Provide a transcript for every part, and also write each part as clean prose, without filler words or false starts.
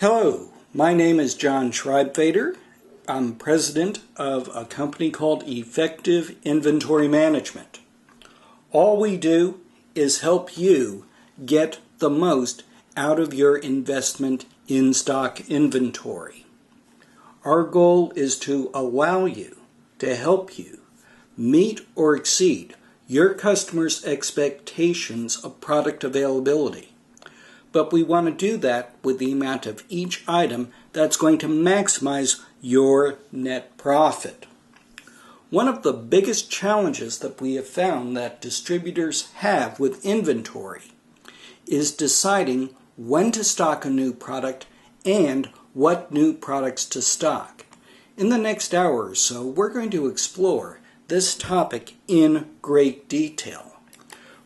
Hello, my name is Jon Schreibfeder. I'm president of a company called Effective Inventory Management. All we do is help you get the most out of your investment in stock inventory. Our goal is to allow you, to help you meet or exceed your customers' expectations of product availability. But we want to do that with the amount of each item that's going to maximize your net profit. One of the biggest challenges that we have found that distributors have with inventory is deciding when to stock a new product and what new products to stock. In the next hour or so, we're going to explore this topic in great detail.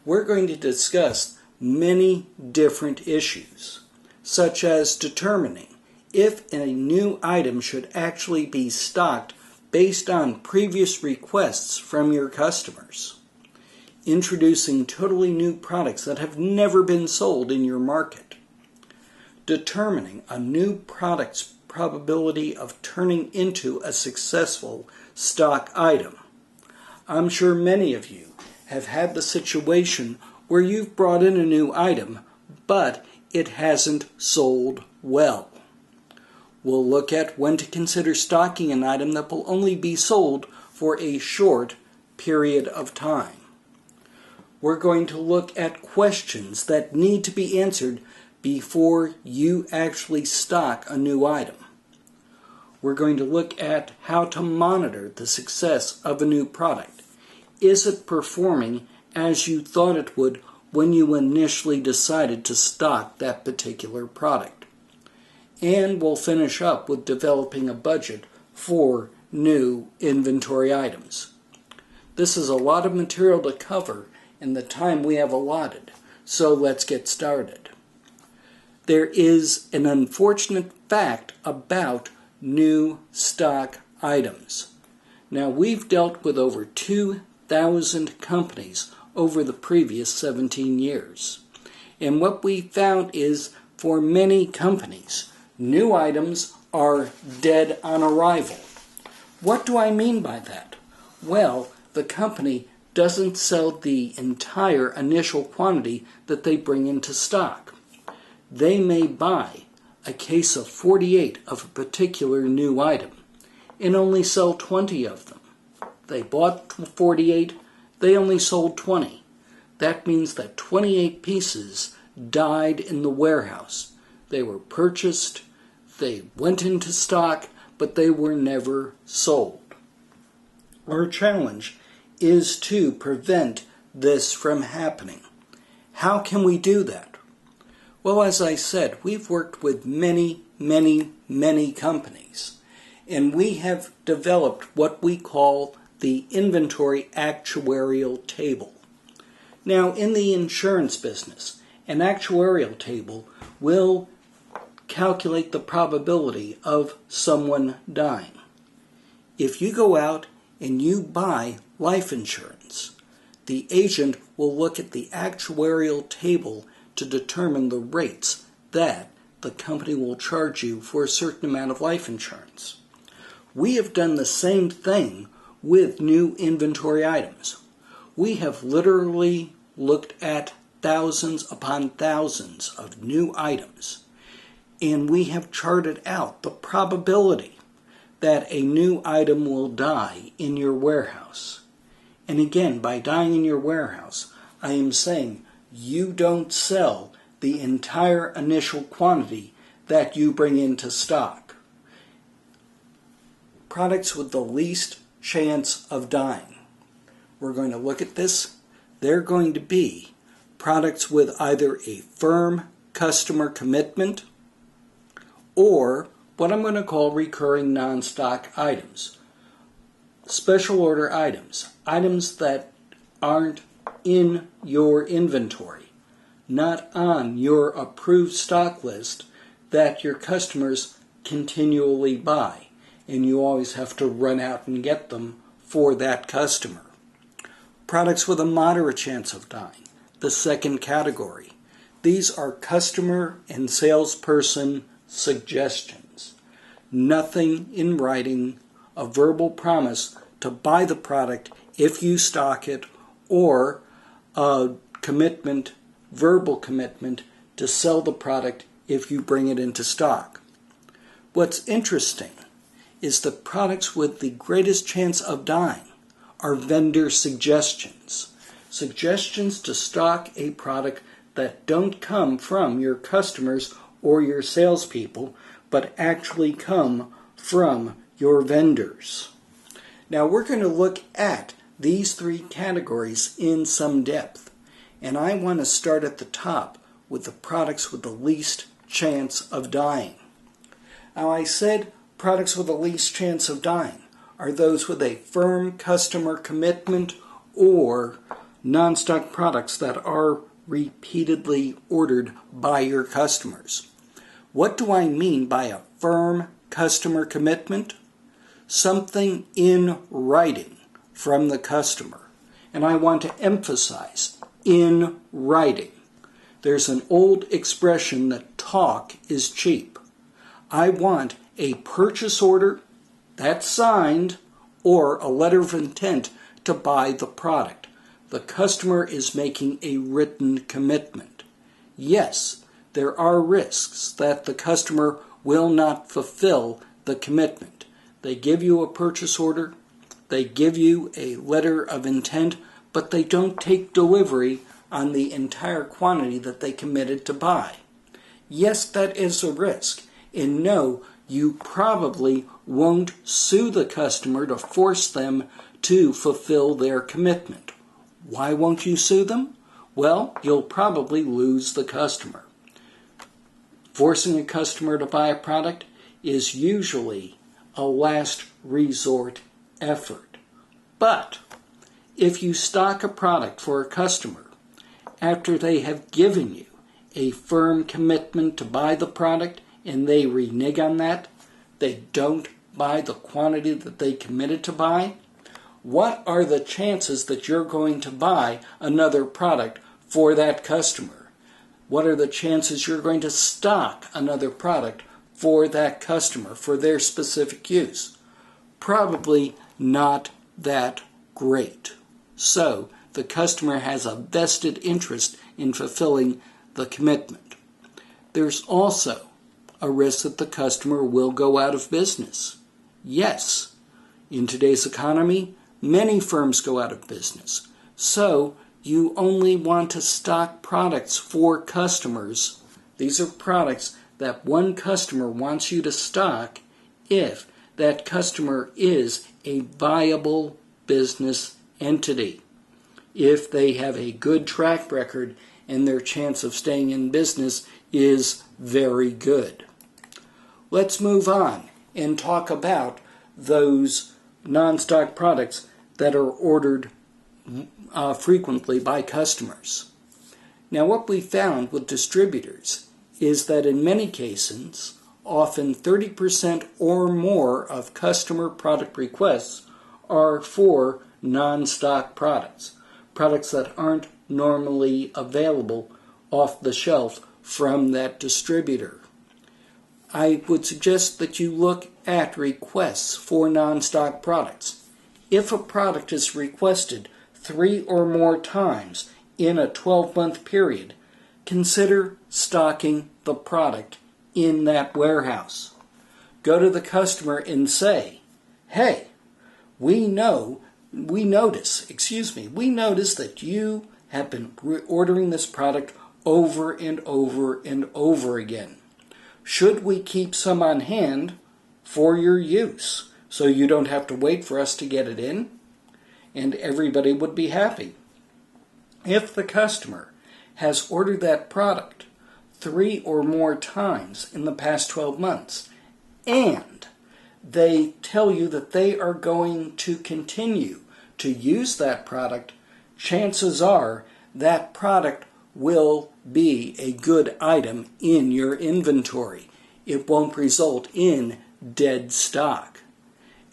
We're going to discuss many different issues, such as determining if a new item should actually be stocked based on previous requests from your customers, introducing totally new products that have never been sold in your market, determining a new product's probability of turning into a successful stock item. I'm sure many of you have had the situation where you've brought in a new item, but it hasn't sold well. We'll look at when to consider stocking an item that will only be sold for a short period of time. We're going to look at questions that need to be answered before you actually stock a new item. We're going to look at how to monitor the success of a new product. Is it performing as you thought it would when you initially decided to stock that particular product? And we'll finish up with developing a budget for new inventory items. This is a lot of material to cover in the time we have allotted, so let's get started. There is an unfortunate fact about new stock items. Now, we've dealt with over 2,000 companies over the previous 17 years. And what we found is, for many companies, new items are dead on arrival. What do I mean by that? Well, the company doesn't sell the entire initial quantity that they bring into stock. They may buy a case of 48 of a particular new item and only sell 20 of them. They bought 48, they only sold 20. That means that 28 pieces died in the warehouse. They were purchased, they went into stock, but they were never sold. Our challenge is to prevent this from happening. How can we do that? Well, as I said, we've worked with many companies, and we have developed what we call the inventory actuarial table. Now, in the insurance business, an actuarial table will calculate the probability of someone dying. If you go out and you buy life insurance, the agent will look at the actuarial table to determine the rates that the company will charge you for a certain amount of life insurance. We have done the same thing with new inventory items. We have literally looked at thousands upon thousands of new items, and we have charted out the probability that a new item will die in your warehouse. And again, by dying in your warehouse, I am saying you don't sell the entire initial quantity that you bring into stock. Products with the least chance of dying. We're going to look at this. They're going to be products with either a firm customer commitment or what I'm going to call recurring non-stock items. Special order items. Items that aren't in your inventory, not on your approved stock list that your customers continually buy, and you always have to run out and get them for that customer. Products with a moderate chance of dying, the second category. These are customer and salesperson suggestions. Nothing in writing, a verbal promise to buy the product if you stock it, or a commitment, verbal commitment to sell the product if you bring it into stock. What's interesting is the products with the greatest chance of dying are vendor suggestions. Suggestions to stock a product that don't come from your customers or your salespeople, but actually come from your vendors. Now we're going to look at these three categories in some depth, and I want to start at the top with the products with the least chance of dying. Now I said products with the least chance of dying are those with a firm customer commitment or non-stock products that are repeatedly ordered by your customers. What do I mean by a firm customer commitment? Something in writing from the customer. And I want to emphasize, in writing. There's an old expression that talk is cheap. I want a purchase order that's signed or a letter of intent to buy the product. The customer is making a written commitment. Yes, there are risks that the customer will not fulfill the commitment. They give you a purchase order, they give you a letter of intent, but they don't take delivery on the entire quantity that they committed to buy. Yes, that is a risk. And no, you probably won't sue the customer to force them to fulfill their commitment. Why won't you sue them? Well, you'll probably lose the customer. Forcing a customer to buy a product is usually a last resort effort. But if you stock a product for a customer after they have given you a firm commitment to buy the product and they renege on that, they don't buy the quantity that they committed to buy, what are the chances that you're going to buy another product for that customer? What are the chances you're going to stock another product for that customer for their specific use? Probably not that great. So the customer has a vested interest in fulfilling the commitment. There's also a risk that the customer will go out of business. Yes, in today's economy, many firms go out of business. So you only want to stock products for customers. These are products that one customer wants you to stock if that customer is a viable business entity. If they have a good track record and their chance of staying in business is very good. Let's move on and talk about those non-stock products that are ordered frequently by customers. Now, what we found with distributors is that in many cases, often 30% or more of customer product requests are for non-stock products, products that aren't normally available off the shelf from that distributor. I would suggest that you look at requests for non-stock products. If a product is requested 3 or more times in a 12-month period, consider stocking the product in that warehouse. Go to the customer and say, hey, we notice that you have been ordering this product over and over and over again. Should we keep some on hand for your use so you don't have to wait for us to get it in? And everybody would be happy. If the customer has ordered that product 3 or more times in the past 12 months, and they tell you that they are going to continue to use that product, chances are that product will be a good item in your inventory. It won't result in dead stock.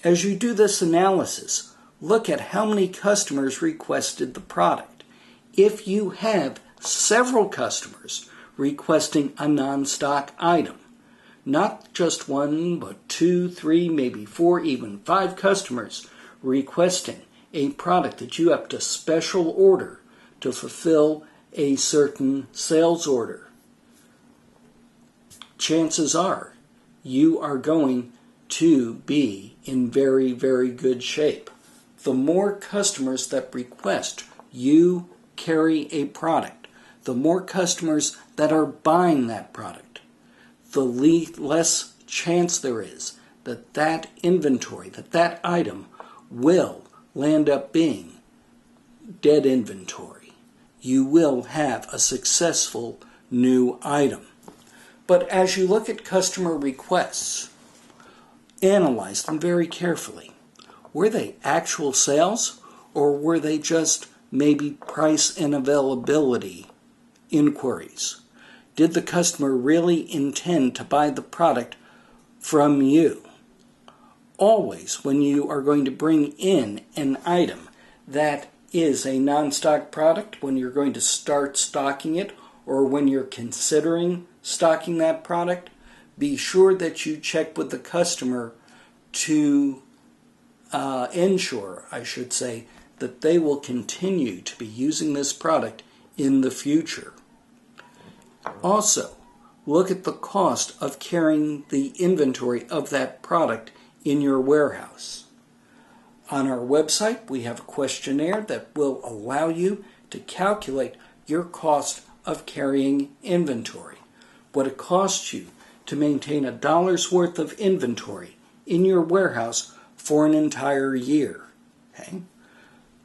As you do this analysis, look at how many customers requested the product. If you have several customers requesting a non-stock item, not just one, but 2, 3, maybe 4, even 5 customers requesting a product that you have to special order to fulfill a certain sales order, chances are you are going to be in very, very good shape. The more customers that request you carry a product, the more customers that are buying that product, the less chance there is that that inventory, that item will land up being dead inventory. You will have a successful new item. But as you look at customer requests, analyze them very carefully. Were they actual sales, or were they just maybe price and availability inquiries? Did the customer really intend to buy the product from you? Always, when you are going to bring in an item that is a non-stock product, when you're going to start stocking it, or when you're considering stocking that product, be sure that you check with the customer to ensure, that they will continue to be using this product in the future. Also, look at the cost of carrying the inventory of that product in your warehouse. On our website, we have a questionnaire that will allow you to calculate your cost of carrying inventory, what it costs you to maintain $1 worth of inventory in your warehouse for an entire year. Okay?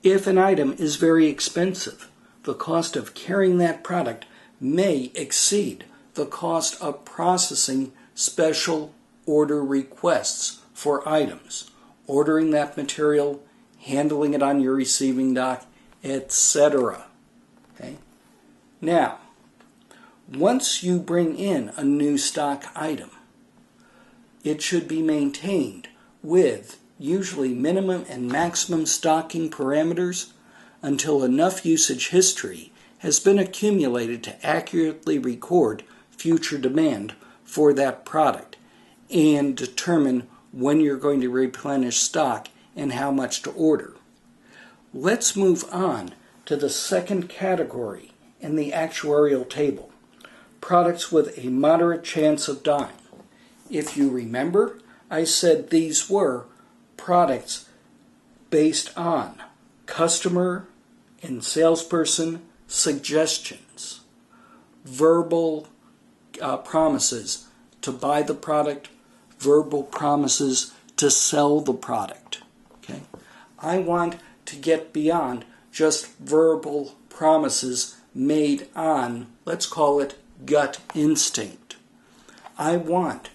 If an item is very expensive, the cost of carrying that product may exceed the cost of processing special order requests for items, ordering that material, handling it on your receiving dock, etc. Okay? Now, once you bring in a new stock item, it should be maintained with usually minimum and maximum stocking parameters until enough usage history has been accumulated to accurately record future demand for that product and determine when you're going to replenish stock and how much to order. Let's move on to the second category in the actuarial table, products with a moderate chance of dying. If you remember, I said these were products based on customer and salesperson suggestions, verbal promises to buy the product, verbal promises to sell the product. Okay? I want to get beyond just verbal promises made on, let's call it, gut instinct. I want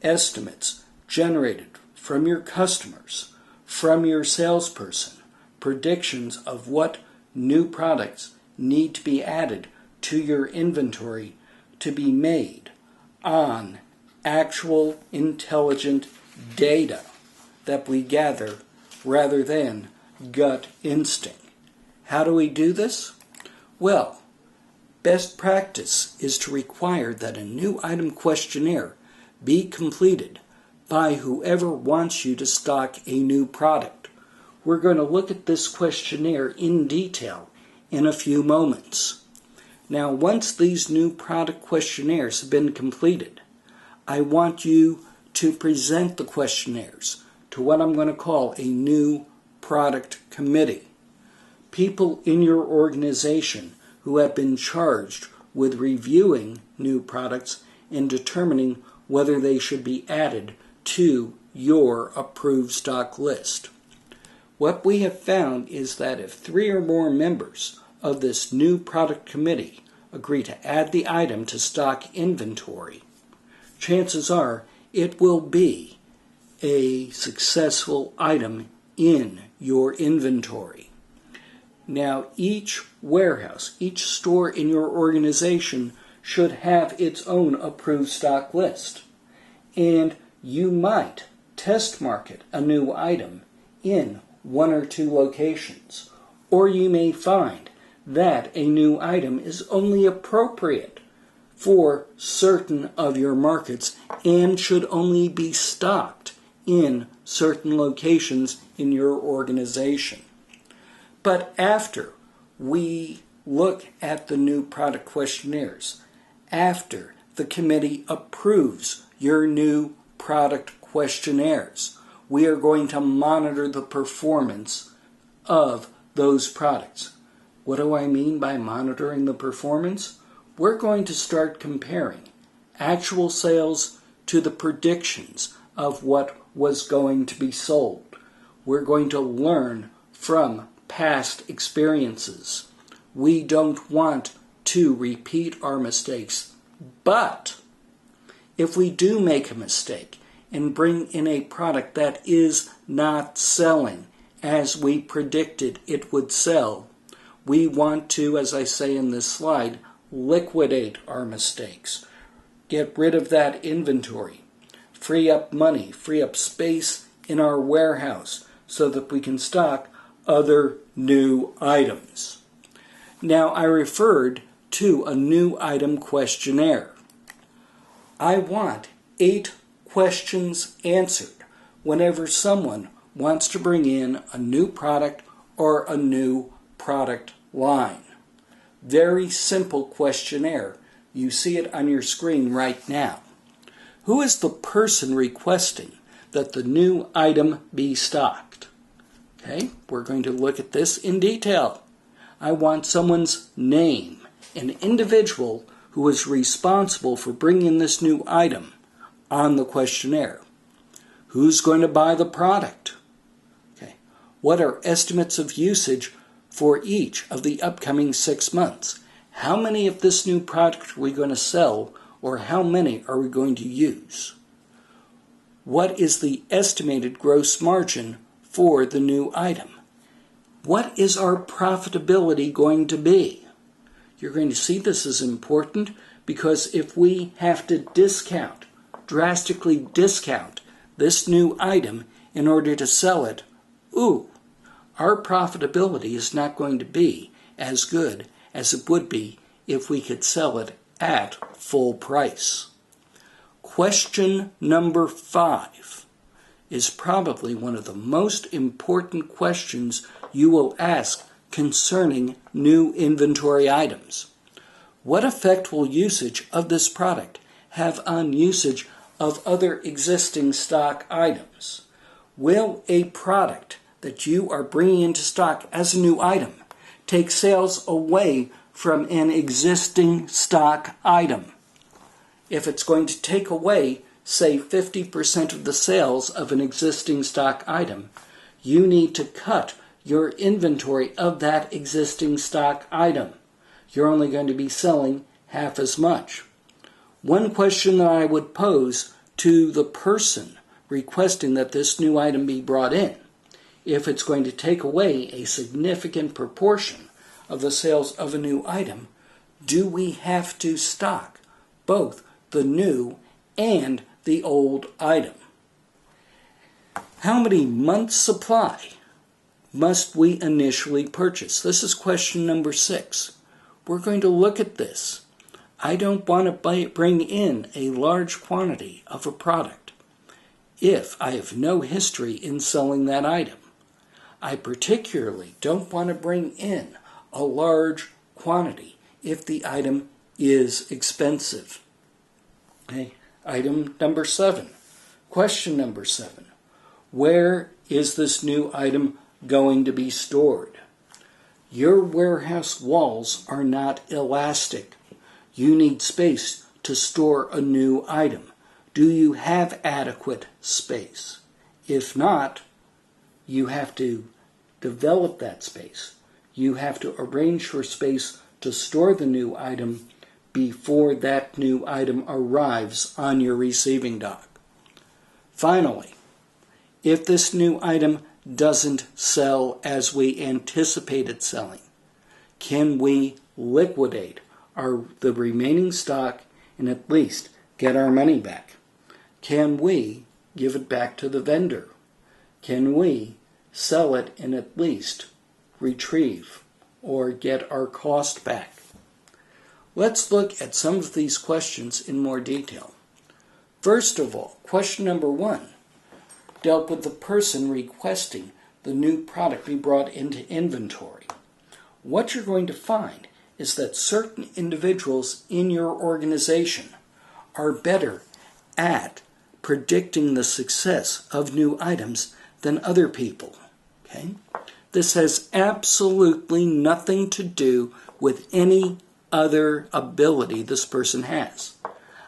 estimates generated from your customers, from your salesperson, predictions of what new products need to be added to your inventory to be made on actual intelligent data that we gather rather than gut instinct. How do we do this? Well, best practice is to require that a new item questionnaire be completed by whoever wants you to stock a new product. We're going to look at this questionnaire in detail in a few moments. Now, once these new product questionnaires have been completed, I want you to present the questionnaires to what I'm going to call a new product committee. People in your organization who have been charged with reviewing new products and determining whether they should be added to your approved stock list. What we have found is that if 3 or more members of this new product committee agree to add the item to stock inventory, chances are it will be a successful item in your inventory. Now, each warehouse, each store in your organization should have its own approved stock list. And you might test market a new item in 1 or 2 locations. Or you may find that a new item is only appropriate for certain of your markets and should only be stocked in certain locations in your organization. But after we look at the new product questionnaires, after the committee approves your new product questionnaires, we are going to monitor the performance of those products. What do I mean by monitoring the performance? We're going to start comparing actual sales to the predictions of what was going to be sold. We're going to learn from past experiences. We don't want to repeat our mistakes, but if we do make a mistake and bring in a product that is not selling as we predicted it would sell, we want to, as I say in this slide, liquidate our mistakes. Get rid of that inventory. Free up money, free up space in our warehouse so that we can stock other new items. Now, I referred to a new item questionnaire. I want 8 questions answered whenever someone wants to bring in a new product or a new product line. Very simple questionnaire. You see it on your screen right now. Who is the person requesting that the new item be stocked? Okay, we're going to look at this in detail. I want someone's name, an individual who is responsible for bringing in this new item on the questionnaire. Who's going to buy the product? Okay, what are estimates of usage for each of the upcoming 6 months? How many of this new product are we going to sell, or how many are we going to use? What is the estimated gross margin for the new item? What is our profitability going to be? You're going to see this is important because if we have to discount, drastically discount this new item in order to sell it, our profitability is not going to be as good as it would be if we could sell it at full price. Question number 5 is probably one of the most important questions you will ask concerning new inventory items. What effect will usage of this product have on usage of other existing stock items? Will a product that you are bringing into stock as a new item take sales away from an existing stock item? If it's going to take away, say, 50% of the sales of an existing stock item, you need to cut your inventory of that existing stock item. You're only going to be selling half as much. One question that I would pose to the person requesting that this new item be brought in, if it's going to take away a significant proportion of the sales of a new item, do we have to stock both the new and the old item? How many months' supply must we initially purchase? This is question number 6. We're going to look at this. I don't want to bring in a large quantity of a product if I have no history in selling that item. I particularly don't want to bring in a large quantity if the item is expensive. Okay. Item number 7. Question number 7. Where is this new item going to be stored? Your warehouse walls are not elastic. You need space to store a new item. Do you have adequate space? If not, you have to develop that space. You have to arrange for space to store the new item before that new item arrives on your receiving dock. Finally, if this new item doesn't sell as we anticipated selling, can we liquidate the remaining stock and at least get our money back? Can we give it back to the vendor? Can we sell it and at least retrieve or get our cost back? Let's look at some of these questions in more detail. First of all, question number 1 dealt with the person requesting the new product be brought into inventory. What you're going to find is that certain individuals in your organization are better at predicting the success of new items than other people. Okay? This has absolutely nothing to do with any other ability this person has.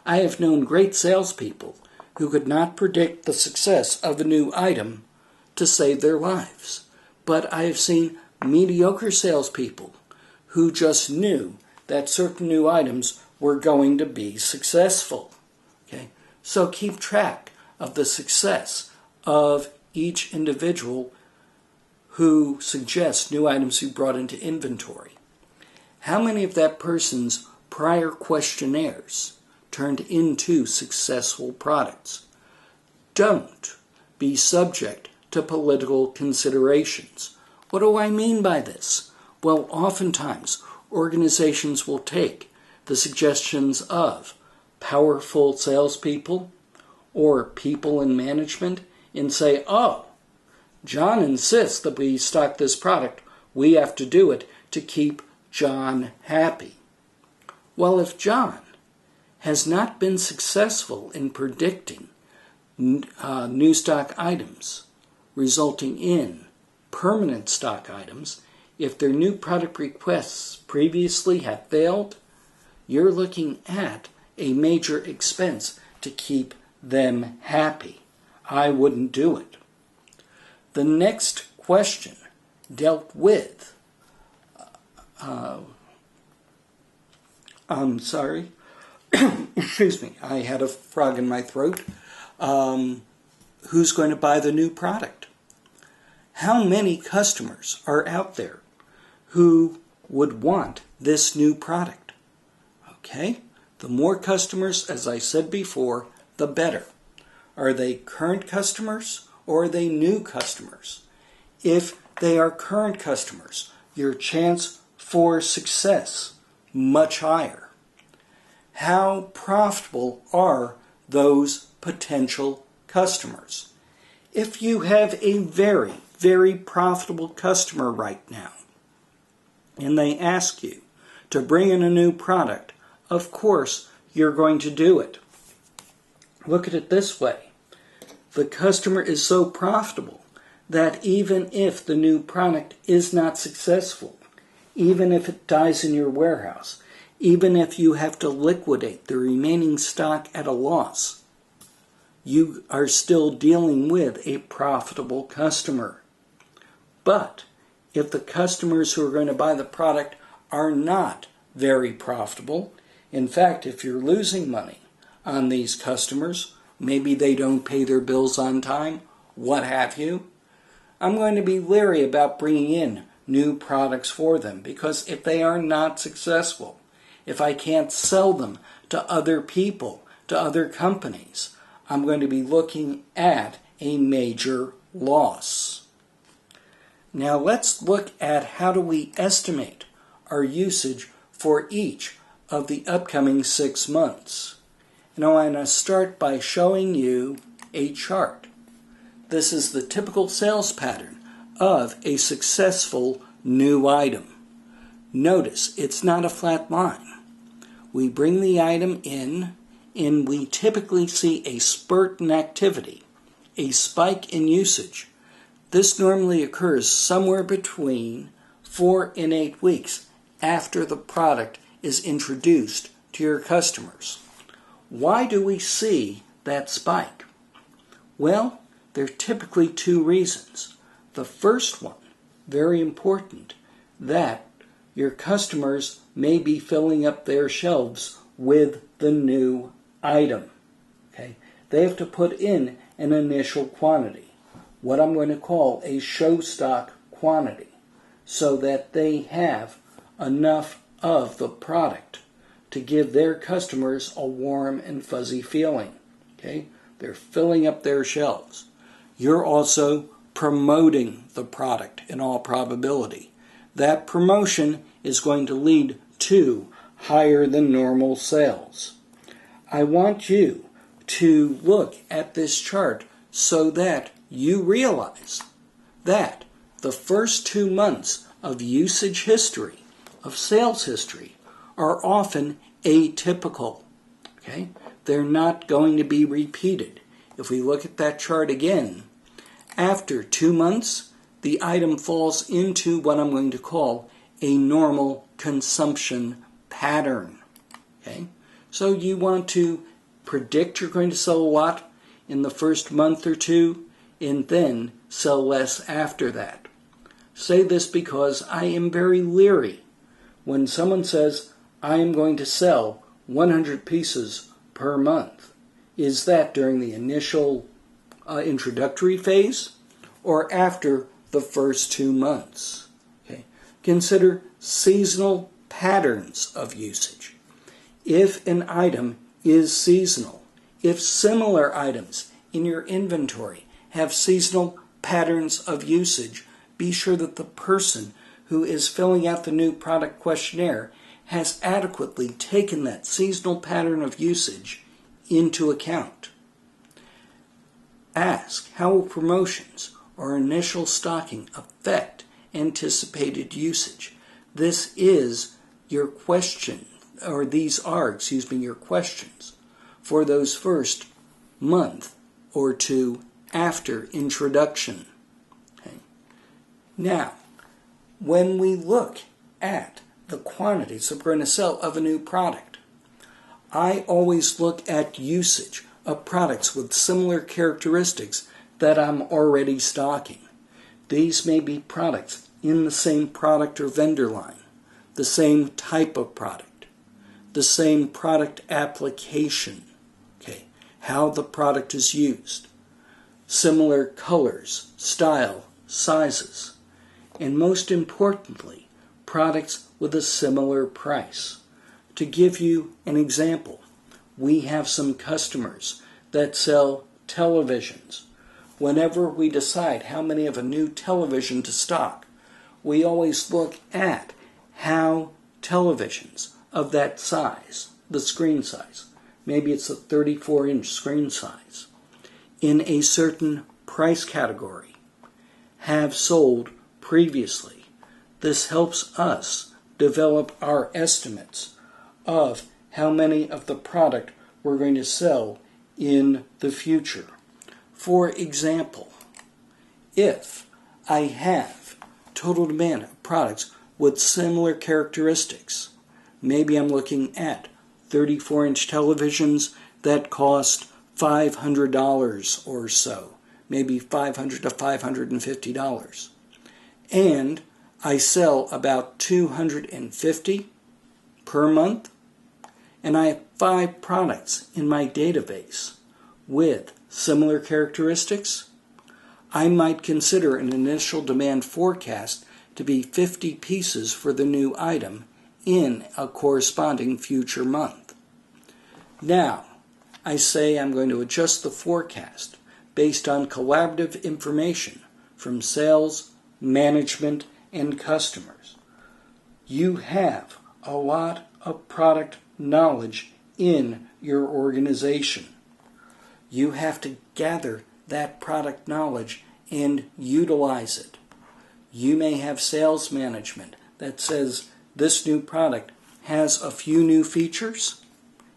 I have known great salespeople who could not predict the success of a new item to save their lives. But I have seen mediocre salespeople who just knew that certain new items were going to be successful. Okay? So keep track of the success of each individual who suggests new items be brought into inventory. How many of that person's prior questionnaires turned into successful products? Don't be subject to political considerations. What do I mean by this? Well, oftentimes organizations will take the suggestions of powerful salespeople or people in management and say, oh, John insists that we stock this product. We have to do it to keep John happy. Well, if John has not been successful in predicting new stock items, resulting in permanent stock items, if their new product requests previously have failed, you're looking at a major expense to keep them happy. I wouldn't do it. The next question dealt with, excuse me, I had a frog in my throat. Who's going to buy the new product? How many customers are out there who would want this new product? Okay, the more customers, as I said before, the better. Are they current customers or are they new customers? If they are current customers, your chance for success much higher. How profitable are those potential customers? If you have a very, very profitable customer right now and they ask you to bring in a new product, of course you're going to do it. Look at it this way. The customer is so profitable that even if the new product is not successful, even if it dies in your warehouse, even if you have to liquidate the remaining stock at a loss, you are still dealing with a profitable customer. But if the customers who are going to buy the product are not very profitable, in fact, if you're losing money on these customers, maybe they don't pay their bills on time, what have you, I'm going to be leery about bringing in new products for them, because if they are not successful, if I can't sell them to other people, to other companies, I'm going to be looking at a major loss. Now let's look at how do we estimate our usage for each of the upcoming 6 months. And I want to start by showing you a chart. This is the typical sales pattern of a successful new item. Notice it's not a flat line. We bring the item in and we typically see a spurt in activity, a spike in usage. This normally occurs somewhere between 4 and 8 weeks after the product is introduced to your customers. Why do we see that spike? Well, there are typically 2 reasons. The first one, very important, that your customers may be filling up their shelves with the new item. Okay? They have to put in an initial quantity, what I'm going to call a show stock quantity, so that they have enough of the product to give their customers a warm and fuzzy feeling. Okay? They're filling up their shelves. You're also promoting the product in all probability. That promotion is going to lead to higher than normal sales. I want you to look at this chart so that you realize that the first 2 months of usage history, of sales history, are often atypical. Okay? They're not going to be repeated. If we look at that chart again, after 2 months, the item falls into what I'm going to call a normal consumption pattern. Okay? So you want to predict you're going to sell a lot in the first month or two, and then sell less after that. Say this because I am very leery when someone says, I am going to sell 100 pieces per month. Is that during the initial introductory phase or after the first 2 months? Okay. Consider seasonal patterns of usage. If an item is seasonal, if similar items in your inventory have seasonal patterns of usage, be sure that the person who is filling out the new product questionnaire has adequately taken that seasonal pattern of usage into account. Ask, how will promotions or initial stocking affect anticipated usage? This is your question, or these are, your questions for those first month or two after introduction. Okay. Now, when we look at the quantities that we're going to sell of a new product, I always look at usage of products with similar characteristics that I'm already stocking. These may be products in the same product or vendor line, the same type of product, the same product application, okay, how the product is used, similar colors, style, sizes, and most importantly, products with a similar price. To give you an example, we have some customers that sell televisions. Whenever we decide how many of a new television to stock, we always look at how televisions of that size, the screen size, maybe it's a 34-inch screen size, in a certain price category, have sold previously. This helps us develop our estimates of how many of the product we're going to sell in the future. For example, if I have total demand of products with similar characteristics, maybe I'm looking at 34-inch televisions that cost $500 or so, maybe $500 to $550, and I sell about 250 per month, and I have 5 products in my database with similar characteristics, I might consider an initial demand forecast to be 50 pieces for the new item in a corresponding future month. Now, I say I'm going to adjust the forecast based on collaborative information from sales, management, and customers. You have a lot of product knowledge in your organization. You have to gather that product knowledge and utilize it. You may have sales management that says this new product has a few new features,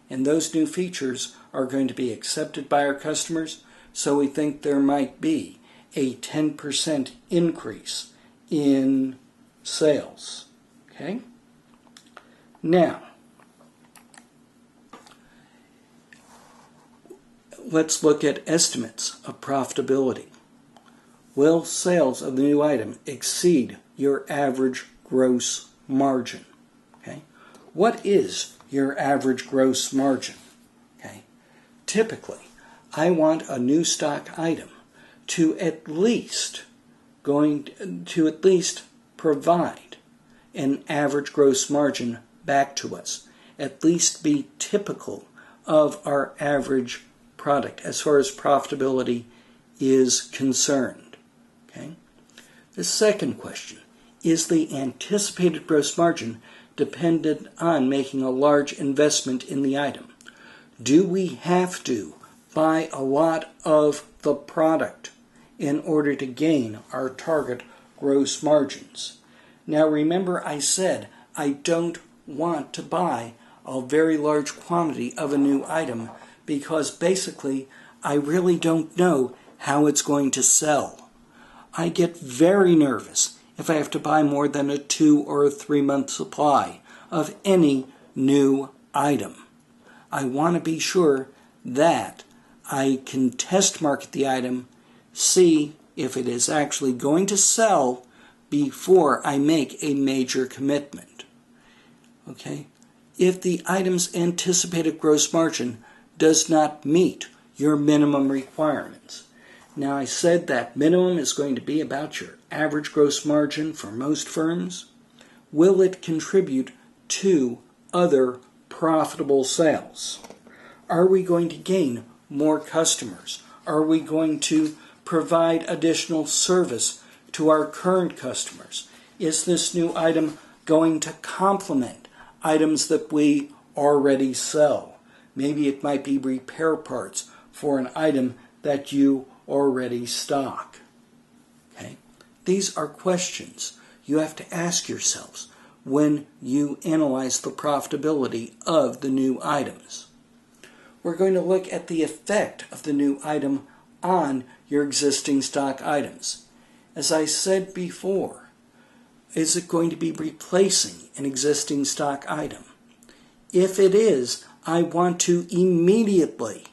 and those new features are going to be accepted by our customers, so we think there might be a 10% increase in sales. Okay? Now, let's look at estimates of profitability. Will sales of the new item exceed your average gross margin? Okay? What is your average gross margin? Okay? Typically, I want a new stock item to at least provide an average gross margin back to us, at least be typical of our average product as far as profitability is concerned. Okay? The second question, is the anticipated gross margin dependent on making a large investment in the item? Do we have to buy a lot of the product in order to gain our target gross margins? Now remember, I said I don't want to buy a very large quantity of a new item because basically I really don't know how it's going to sell. I get very nervous if I have to buy more than a 2 or a 3 month supply of any new item. I want to be sure that I can test market the item, see if it is actually going to sell before I make a major commitment. Okay? If the item's anticipated gross margin does not meet your minimum requirements. Now I said that minimum is going to be about your average gross margin for most firms. Will it contribute to other profitable sales? Are we going to gain more customers? Are we going to provide additional service to our current customers? Is this new item going to complement items that we already sell? Maybe it might be repair parts for an item that you already stock. Okay? These are questions you have to ask yourselves when you analyze the profitability of the new items. We're going to look at the effect of the new item on your existing stock items. As I said before, is it going to be replacing an existing stock item? If it is, I want to immediately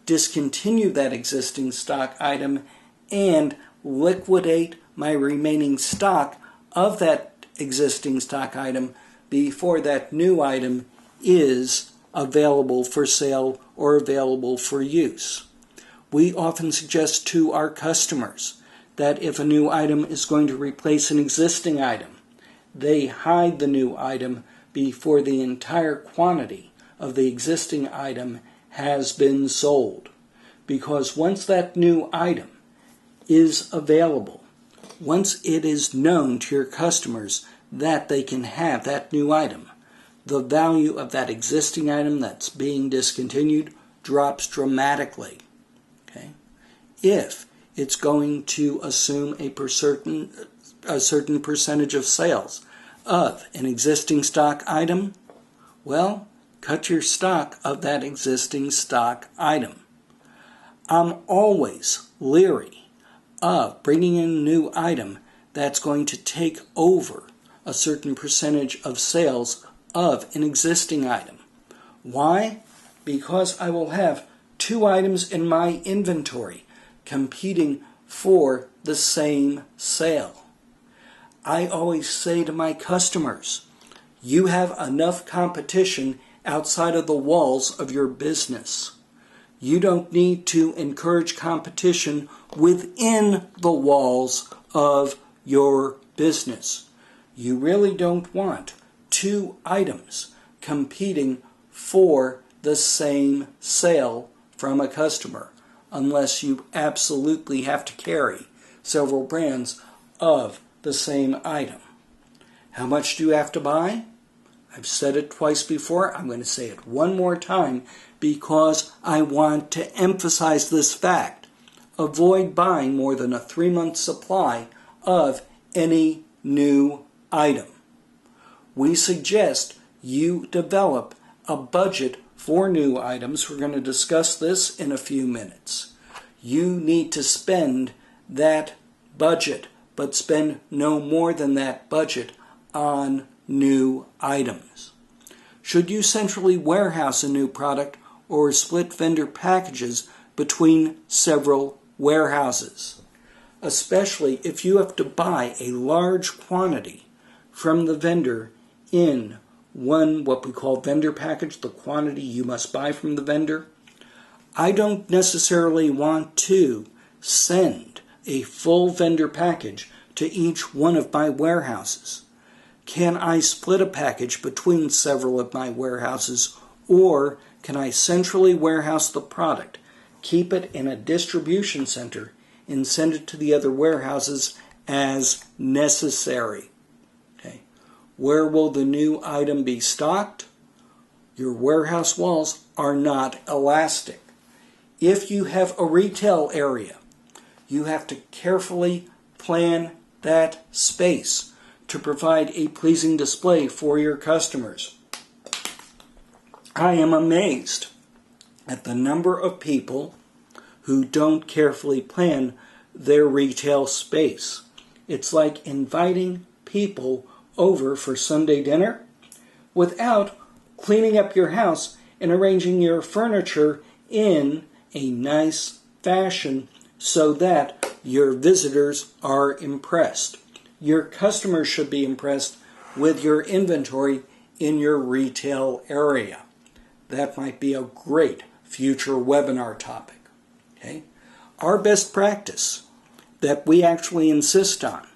discontinue that existing stock item and liquidate my remaining stock of that existing stock item before that new item is available for sale or available for use. We often suggest to our customers that if a new item is going to replace an existing item, they hide the new item before the entire quantity of the existing item has been sold. Because once that new item is available, once it is known to your customers that they can have that new item, the value of that existing item that's being discontinued drops dramatically. Okay? If it's going to assume a certain percentage of sales of an existing stock item, well, cut your stock of that existing stock item. I'm always leery of bringing in a new item that's going to take over a certain percentage of sales of an existing item. Why? Because I will have 2 items in my inventory competing for the same sale. I always say to my customers, you have enough competition outside of the walls of your business. You don't need to encourage competition within the walls of your business. You really don't want 2 items competing for the same sale from a customer unless you absolutely have to carry several brands of the same item. How much do you have to buy? I've said it twice before. I'm going to say it one more time because I want to emphasize this fact. Avoid buying more than a 3-month supply of any new item. We suggest you develop a budget for new items. We're going to discuss this in a few minutes. You need to spend that budget, but spend no more than that budget on new items. Should you centrally warehouse a new product or split vendor packages between several warehouses? Especially if you have to buy a large quantity from the vendor in one, what we call vendor package, the quantity you must buy from the vendor. I don't necessarily want to send a full vendor package to each one of my warehouses. Can I split a package between several of my warehouses, or can I centrally warehouse the product, keep it in a distribution center, and send it to the other warehouses as necessary? Okay. Where will the new item be stocked? Your warehouse walls are not elastic. If you have a retail area, you have to carefully plan that space to provide a pleasing display for your customers. I am amazed at the number of people who don't carefully plan their retail space. It's like inviting people over for Sunday dinner without cleaning up your house and arranging your furniture in a nice fashion so that your visitors are impressed. Your customers should be impressed with your inventory in your retail area. That might be a great future webinar topic. Okay? Our best practice that we actually insist on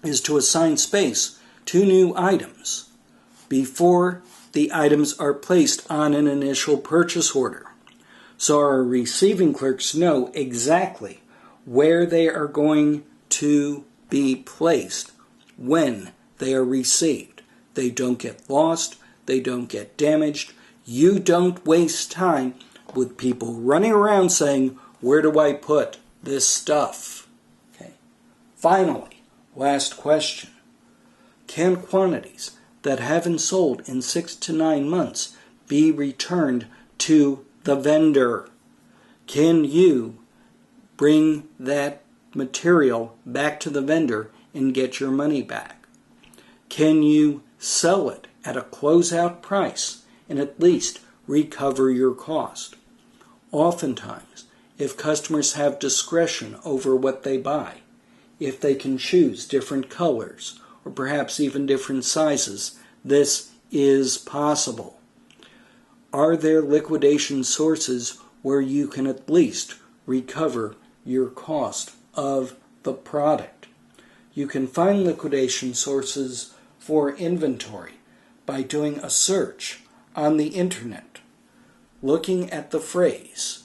is to assign space to new items before the items are placed on an initial purchase order. So our receiving clerks know exactly where they are going to be placed when they are received. They don't get lost, they don't get damaged. You don't waste time with people running around saying, where do I put this stuff? Okay. Finally, last question. Can quantities that haven't sold in 6 to 9 months be returned to the vendor? Can you bring that material back to the vendor and get your money back? Can you sell it at a closeout price and at least recover your cost? Oftentimes, if customers have discretion over what they buy, if they can choose different colors or perhaps even different sizes, this is possible. Are there liquidation sources where you can at least recover your cost of the product? You can find liquidation sources for inventory by doing a search on the internet, looking at the phrase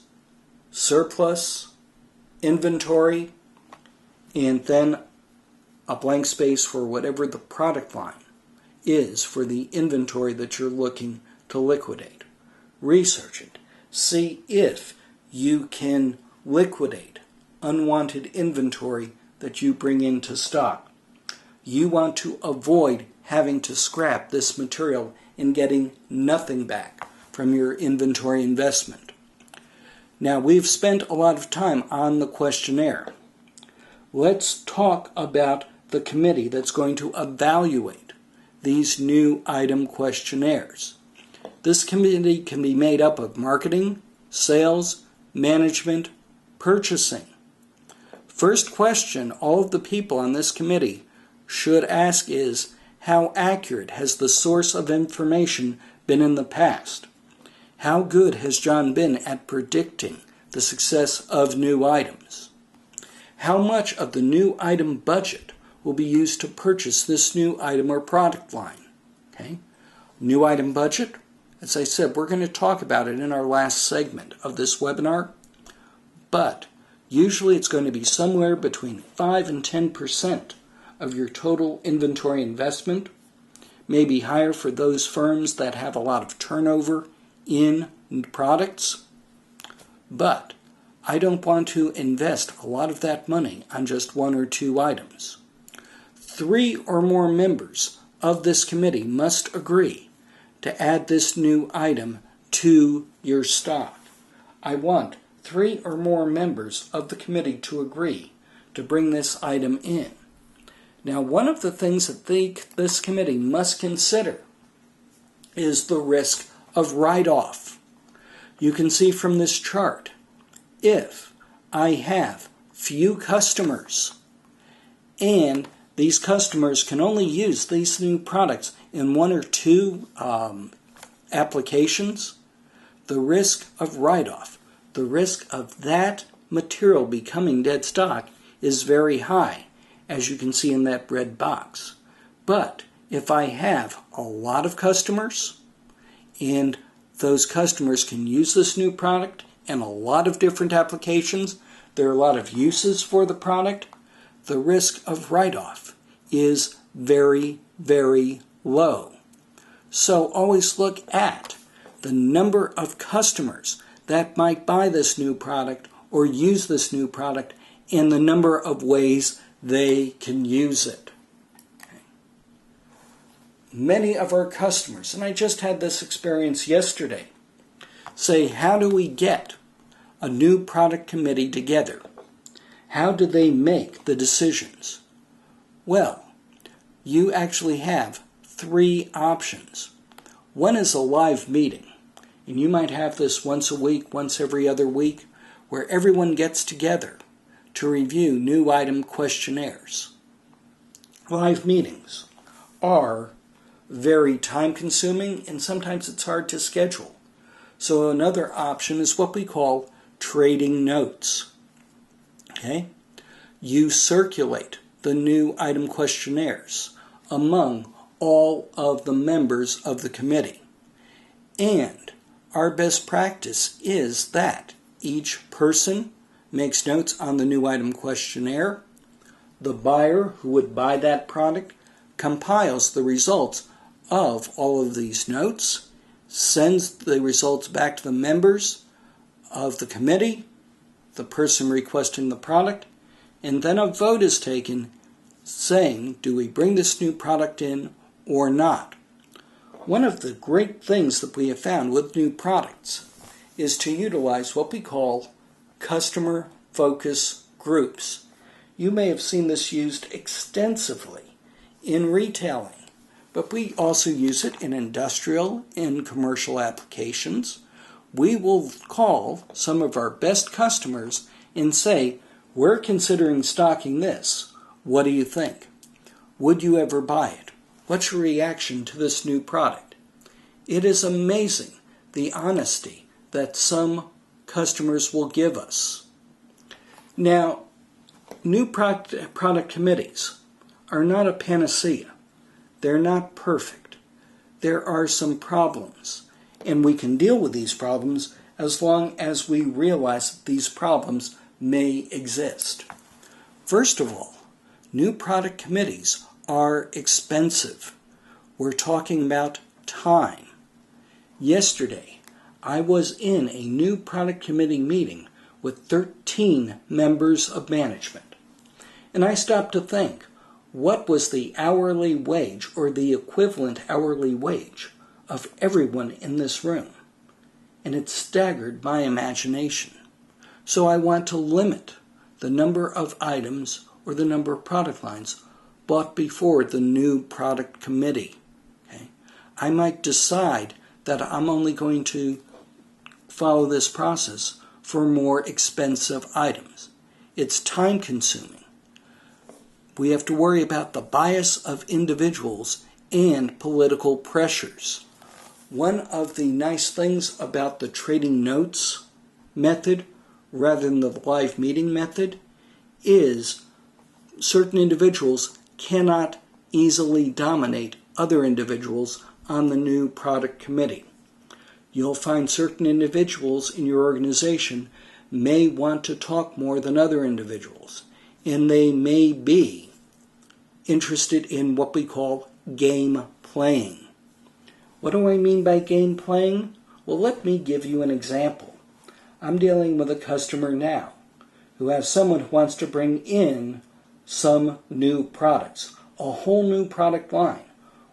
surplus, inventory, and then a blank space for whatever the product line is for the inventory that you're looking to liquidate. Research it. See if you can liquidate unwanted inventory that you bring into stock. You want to avoid having to scrap this material and getting nothing back from your inventory investment. Now, we've spent a lot of time on the questionnaire. Let's talk about the committee that's going to evaluate these new item questionnaires. This committee can be made up of marketing, sales, management, purchasing. First question all of the people on this committee should ask is, how accurate has the source of information been in the past? How good has Jon been at predicting the success of new items? How much of the new item budget will be used to purchase this new item or product line? Okay. New item budget, as I said, we're going to talk about it in our last segment of this webinar, but usually it's going to be somewhere between 5 and 10% of your total inventory investment, maybe higher for those firms that have a lot of turnover in products. But I don't want to invest a lot of that money on just 1 or 2 items. 3 or more members of this committee must agree to add this new item to your stock. I want 3 or more members of the committee to agree to bring this item in. Now, one of the things that this committee must consider is the risk of write-off. You can see from this chart, if I have few customers and these customers can only use these new products in 1 or 2 applications, the risk of write-off, the risk of that material becoming dead stock is very high, as you can see in that red box. But if I have a lot of customers and those customers can use this new product in a lot of different applications, there are a lot of uses for the product, the risk of write-off is very, very low. So always look at the number of customers that might buy this new product or use this new product and the number of ways they can use it. Many of our customers, and I just had this experience yesterday, say, how do we get a new product committee together? How do they make the decisions? Well, you actually have 3 options. One is a live meeting, and you might have this once a week, once every other week, where everyone gets together to review new item questionnaires. Live meetings are very time-consuming, and sometimes it's hard to schedule. So another option is what we call trading notes. Okay? You circulate the new item questionnaires among all of the members of the committee. And our best practice is that each person makes notes on the new item questionnaire. The buyer who would buy that product compiles the results of all of these notes, sends the results back to the members of the committee, the person requesting the product, and then a vote is taken saying, do we bring this new product in or not? One of the great things that we have found with new products is to utilize what we call customer focus groups. You may have seen this used extensively in retailing, but we also use it in industrial and commercial applications. We will call some of our best customers and say, we're considering stocking this. What do you think? Would you ever buy it? What's your reaction to this new product? It is amazing the honesty that some customers will give us. Now, new product committees are not a panacea. They're not perfect. There are some problems, and we can deal with these problems as long as we realize that these problems may exist. First of all, new product committees are expensive. We're talking about time. Yesterday, I was in a new product committee meeting with 13 members of management, and I stopped to think, what was the hourly wage or the equivalent hourly wage of everyone in this room? And it staggered my imagination. So I want to limit the number of items or the number of product lines bought before the new product committee. Okay? I might decide that I'm only going to follow this process for more expensive items. It's time consuming. We have to worry about the bias of individuals and political pressures. One of the nice things about the trading notes method rather than the live meeting method is certain individuals cannot easily dominate other individuals on the new product committee. You'll find certain individuals in your organization may want to talk more than other individuals, and they may be interested in what we call game playing. What do I mean by game playing? Well, let me give you an example. I'm dealing with a customer now who has someone who wants to bring in some new products, a whole new product line.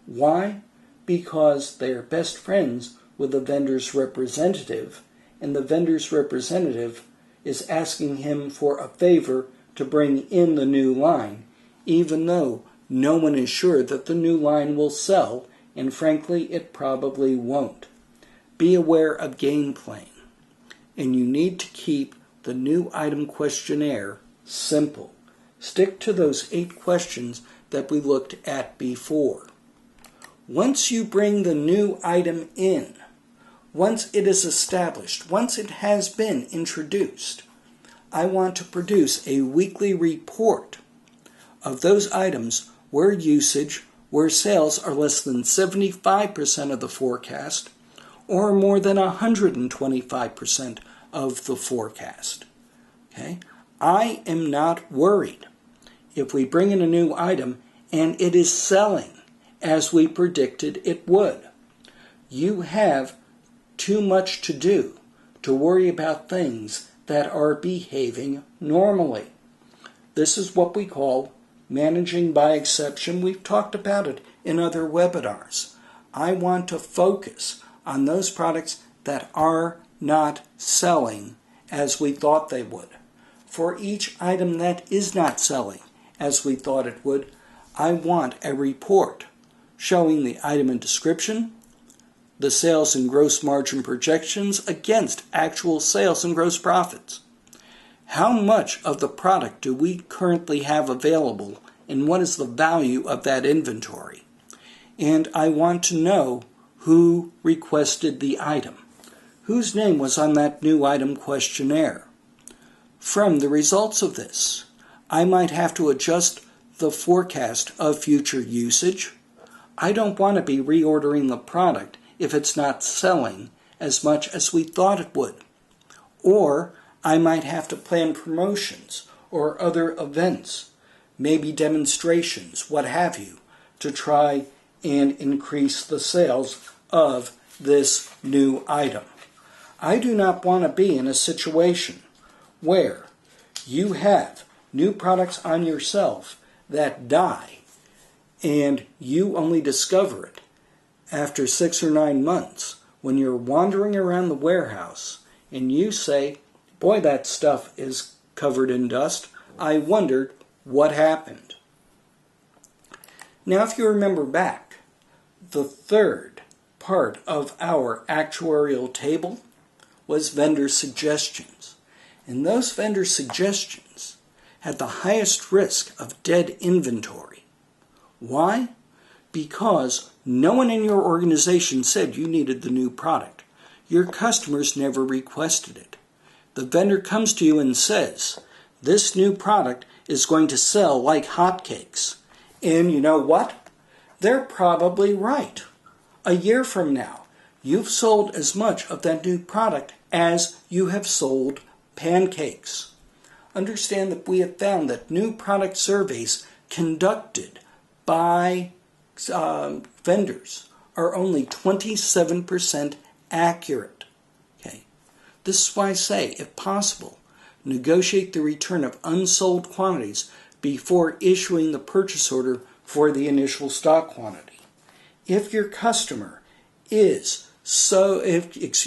Why? Because they are best friends with the vendor's representative, and the vendor's representative is asking him for a favor to bring in the new line, even though no one is sure that the new line will sell, and frankly, it probably won't. Be aware of game playing, and you need to keep the new item questionnaire simple. Stick to those 8 questions that we looked at before. Once you bring the new item in, once it is established, once it has been introduced, I want to produce a weekly report of those items where usage, where sales are less than 75% of the forecast, or more than 125% of the forecast. Okay? I am not worried if we bring in a new item and it is selling as we predicted it would. You have too much to do to worry about things that are behaving normally. This is what we call managing by exception. We've talked about it in other webinars. I want to focus on those products that are not selling as we thought they would. For each item that is not selling as we thought it would, I want a report showing the item and description, the sales and gross margin projections against actual sales and gross profits. How much of the product do we currently have available, and what is the value of that inventory? And I want to know who requested the item, whose name was on that new item questionnaire. From the results of this, I might have to adjust the forecast of future usage. I don't want to be reordering the product if it's not selling as much as we thought it would. Or I might have to plan promotions or other events, maybe demonstrations, what have you, to try and increase the sales of this new item. I do not want to be in a situation where you have new products on your shelf that die and you only discover it after 6 or 9 months when you're wandering around the warehouse and you say, boy, that stuff is covered in dust. I wondered what happened. Now, if you remember back, the third part of our actuarial table was vendor suggestions. And those vendor suggestions had the highest risk of dead inventory. Why? Because no one in your organization said you needed the new product. Your customers never requested it. The vendor comes to you and says, this new product is going to sell like hotcakes. And you know what? They're probably right. A year from now, you've sold as much of that new product as you have sold pancakes. Understand that we have found that new product surveys conducted by vendors are only 27% accurate. Okay? This is why I say, if possible, negotiate the return of unsold quantities before issuing the purchase order for the initial stock quantity. If your customer is if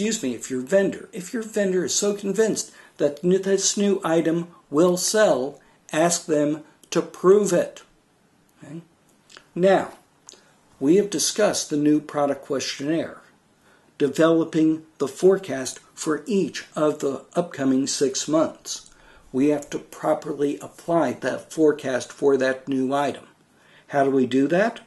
your vendor is so convinced that this new item will sell, ask them to prove it. Okay? Now, we have discussed the new product questionnaire, developing the forecast for each of the upcoming 6 months. We have to properly apply that forecast for that new item. How do we do that?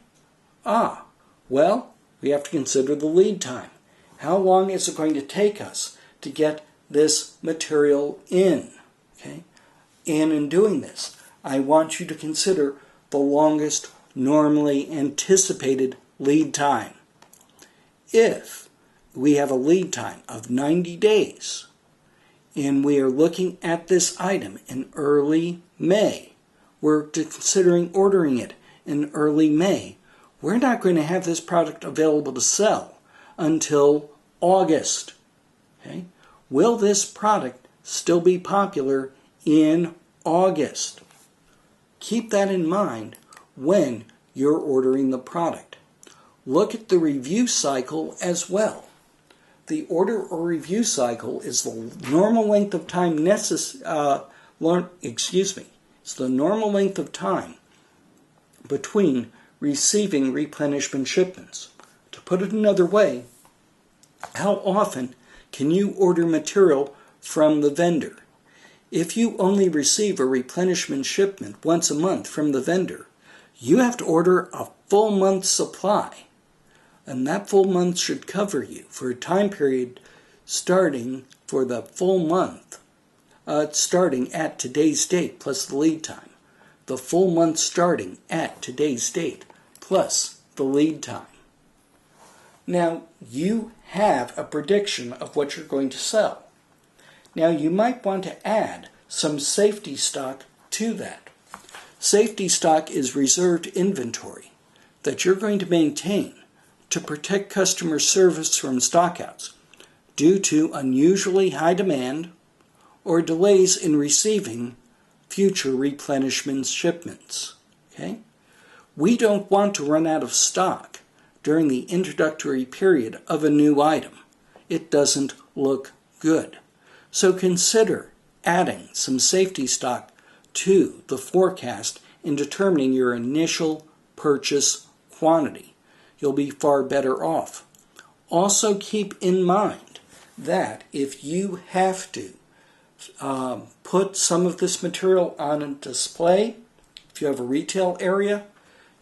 Well, we have to consider the lead time. How long is it going to take us to get this material in? Okay? And in doing this, I want you to consider the longest normally anticipated lead time. If we have a lead time of 90 days and we are looking at this item in early May, we're considering ordering it in early May, we're not going to have this product available to sell until August. Okay? Will this product still be popular in August? Keep that in mind when you're ordering the product. Look at the review cycle as well. The order or review cycle is the normal length of time it's the normal length of time between receiving replenishment shipments. To put it another way, how often can you order material from the vendor? If you only receive a replenishment shipment once a month from the vendor, you have to order a full month's supply. And that full month should cover you for a time period starting for the full month, starting at today's date plus the lead time. The full month starting at today's date plus the lead time. Now, you have a prediction of what you're going to sell. Now, you might want to add some safety stock to that. Safety stock is reserved inventory that you're going to maintain to protect customer service from stockouts due to unusually high demand or delays in receiving future replenishment shipments. Okay? We don't want to run out of stock during the introductory period of a new item. It doesn't look good. So consider adding some safety stock to the forecast in determining your initial purchase quantity. You'll be far better off. Also keep in mind that if you have to put some of this material on a display, if you have a retail area,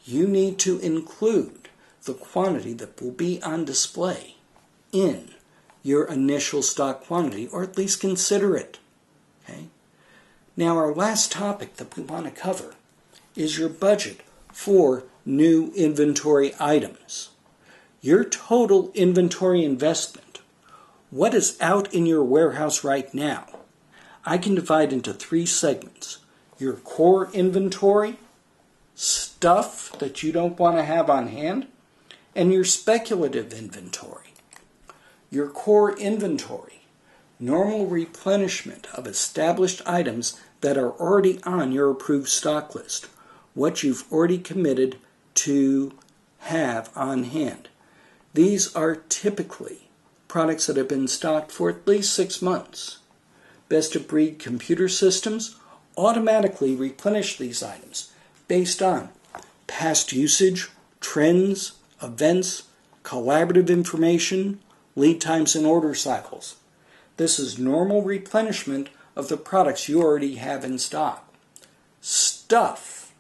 you need to include the quantity that will be on display in your initial stock quantity, or at least consider it. Okay? Now, our last topic that we want to cover is your budget for new inventory items. Your total inventory investment, what is out in your warehouse right now, I can divide into 3 segments. Your core inventory, stuff that you don't want to have on hand, and your speculative inventory. Your core inventory, normal replenishment of established items that are already on your approved stock list, what you've already committed to have on hand. These are typically products that have been stocked for at least 6 months. Best-of-breed computer systems automatically replenish these items based on past usage, trends, events, collaborative information, lead times, and order cycles. This is normal replenishment of the products you already have in stock. Stuff.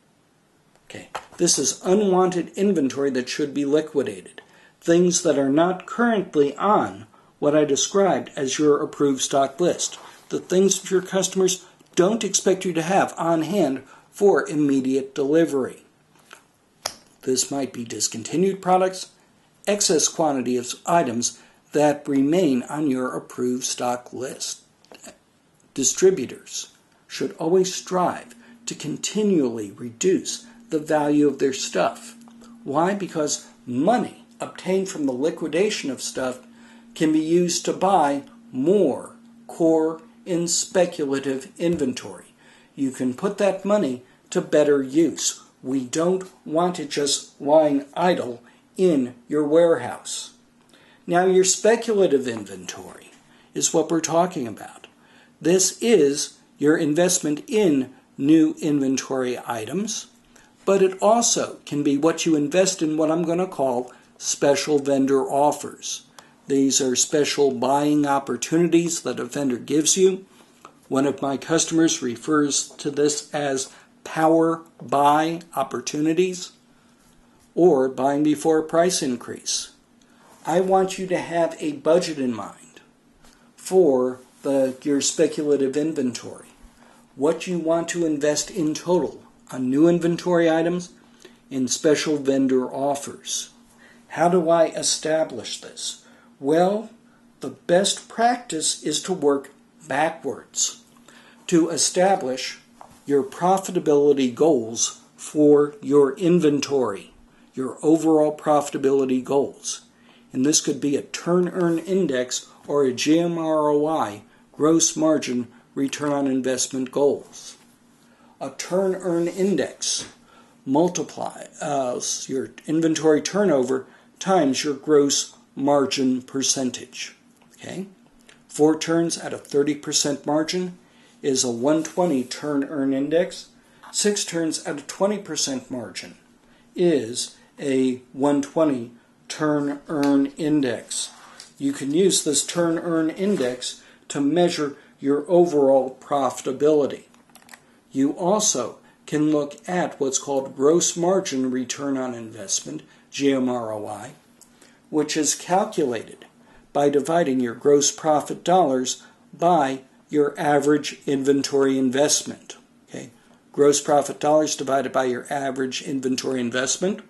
Okay, this is unwanted inventory that should be liquidated. Things that are not currently on what I described as your approved stock list. The things that your customers don't expect you to have on hand for immediate delivery. This might be discontinued products, excess quantity of items that remain on your approved stock list. Distributors should always strive to continually reduce the value of their stuff. Why? Because money obtained from the liquidation of stuff can be used to buy more core and speculative inventory. You can put that money to better use. We don't want it just lying idle in your warehouse. Now, your speculative inventory is what we're talking about. This is your investment in new inventory items, but it also can be what you invest in what I'm going to call special vendor offers. These are special buying opportunities that a vendor gives you. One of my customers refers to this as power buy opportunities or buying before a price increase. I want you to have a budget in mind for your speculative inventory. What you want to invest in total on new inventory items and special vendor offers. How do I establish this? Well, the best practice is to work backwards to establish your profitability goals for your inventory, your overall profitability goals. And this could be a turn-earn index or a GMROI, gross margin return on investment goals. A turn-earn index multiplies your inventory turnover times your gross margin percentage. Okay? 4 turns at a 30% margin is a 120 turn-earn index. 6 turns at a 20% margin is a 120 turn-earn index. You can use this turn-earn index to measure your overall profitability. You also can look at what's called gross margin return on investment, GMROI, which is calculated by dividing your gross profit dollars by your average inventory investment. Okay? Gross profit dollars divided by your average inventory investment.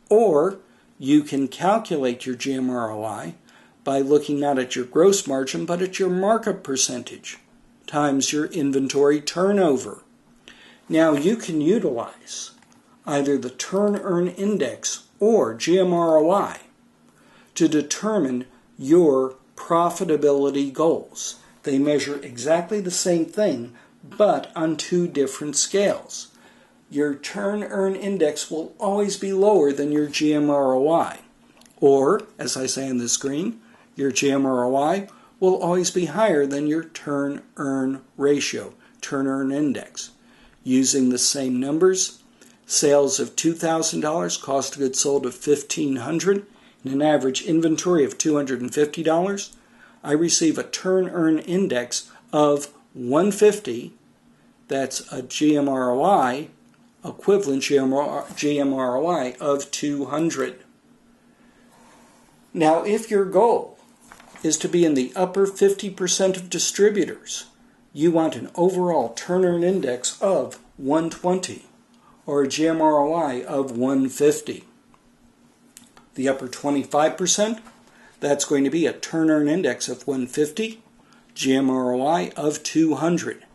Or you can calculate your GMROI by looking not at your gross margin but at your markup percentage times your inventory turnover. Now you can utilize either the turn-earn index or GMROI to determine your profitability goals. They measure exactly the same thing, but on two different scales. Your turn-earn index will always be lower than your GMROI. Or, as I say on the screen, your GMROI will always be higher than your turn-earn ratio, turn-earn index. Using the same numbers, sales of $2,000, cost of goods sold of $1,500, and an average inventory of $250, I receive a turn-earn index of 150. That's a GMROI, equivalent GMROI of 200. Now, if your goal is to be in the upper 50% of distributors, you want an overall turn-earn index of 120 or a GMROI of 150. The upper 25%, that's going to be a turn-earn index of 150, GMROI of 200.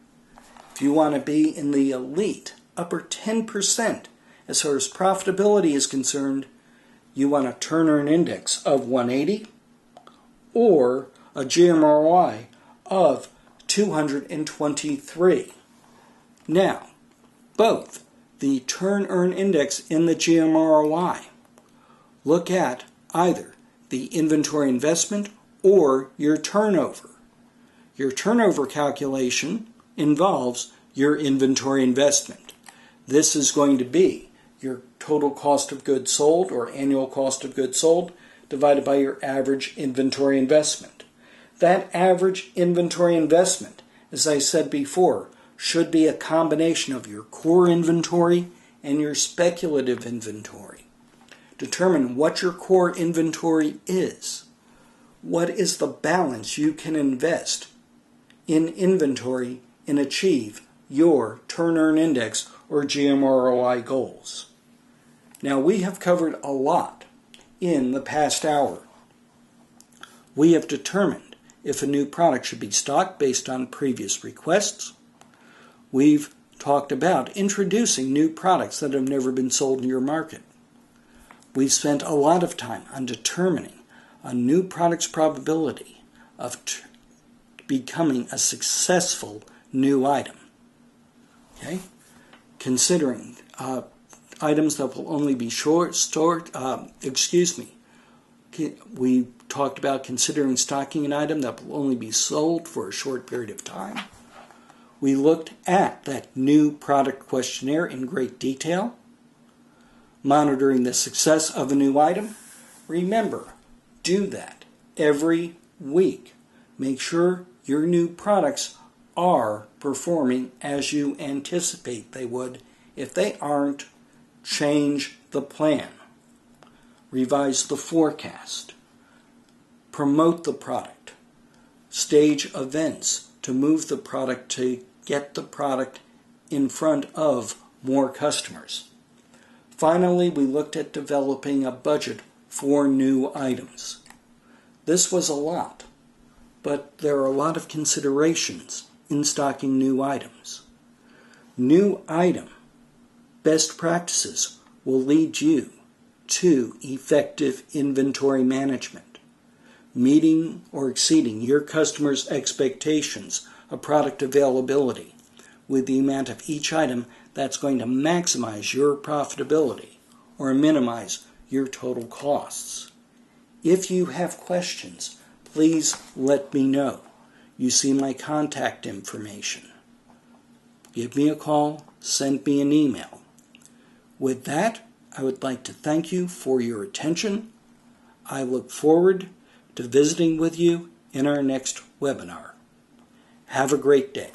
If you want to be in the elite upper 10% as far as profitability is concerned, you want a turn-earn index of 180 or a GMROI of 223. Now, both the turn-earn index and the GMROI look at either the inventory investment or your turnover. Your turnover calculation involves your inventory investment. This is going to be your total cost of goods sold or annual cost of goods sold divided by your average inventory investment. That average inventory investment, as I said before, should be a combination of your core inventory and your speculative inventory. Determine what your core inventory is. What is the balance you can invest in inventory and achieve your turn-earn index or GMROI goals? Now, we have covered a lot in the past hour. We have determined if a new product should be stocked based on previous requests. We've talked about introducing new products that have never been sold in your market. We've spent a lot of time on determining a new product's probability of becoming a successful new item. Okay? Considering items that will only be we talked about considering stocking an item that will only be sold for a short period of time. We looked at that new product questionnaire in great detail. Monitoring the success of a new item. Remember, do that every week. Make sure your new products are performing as you anticipate they would. If they aren't, change the plan. Revise the forecast. Promote the product. Stage events to move the product to get the product in front of more customers. Finally, we looked at developing a budget for new items. This was a lot, but there are a lot of considerations in stocking new items. New item best practices will lead you to effective inventory management, meeting or exceeding your customers' expectations of product availability with the amount of each item that's going to maximize your profitability or minimize your total costs. If you have questions, please let me know. You see my contact information. Give me a call, send me an email. With that, I would like to thank you for your attention. I look forward to visiting with you in our next webinar. Have a great day.